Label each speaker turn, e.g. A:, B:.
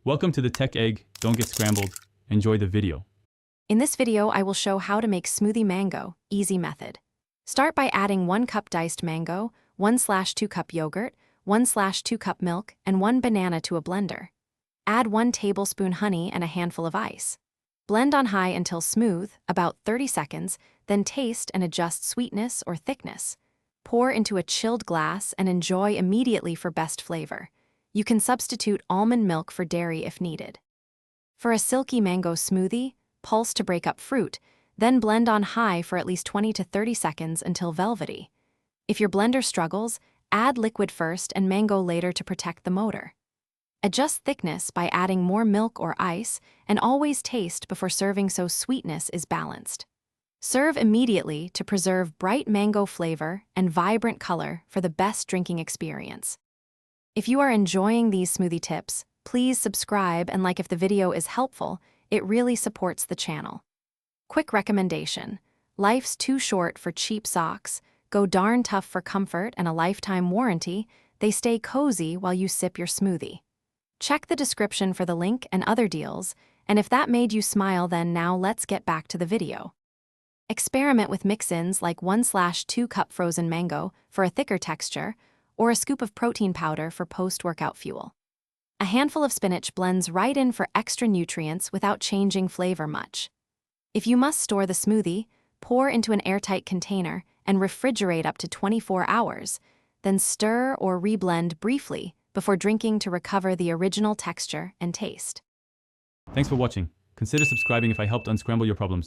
A: Welcome to the Tech Egg. Don't get scrambled. Enjoy the video.
B: In this video, I will show how to make smoothie mango, easy method. Start by adding 1 cup diced mango, 1/2 cup yogurt, 1/2 cup milk, and 1 banana to a blender. Add 1 tablespoon honey and a handful of ice. Blend on high until smooth, about 30 seconds, then taste and adjust sweetness or thickness. Pour into a chilled glass and enjoy immediately for best flavor. You can substitute almond milk for dairy if needed. For a silky mango smoothie, pulse to break up fruit, then blend on high for at least 20 to 30 seconds until velvety. If your blender struggles, add liquid first and mango later to protect the motor. Adjust thickness by adding more milk or ice, and always taste before serving so sweetness is balanced. Serve immediately to preserve bright mango flavor and vibrant color for the best drinking experience. If you are enjoying these smoothie tips, please subscribe and like if the video is helpful. It really supports the channel. Quick recommendation: life's too short for cheap socks, go darn tough for comfort and a lifetime warranty. They stay cozy while you sip your smoothie. Check the description for the link and other deals, and if that made you smile, then now let's get back to the video. Experiment with mix-ins like 1/2 cup frozen mango for a thicker texture, or a scoop of protein powder for post-workout fuel. A handful of spinach blends right in for extra nutrients without changing flavor much. If you must store the smoothie, pour into an airtight container and refrigerate up to 24 hours, then stir or reblend briefly before drinking to recover the original texture and taste.
A: Thanks for watching. Consider subscribing if I helped unscramble your problems.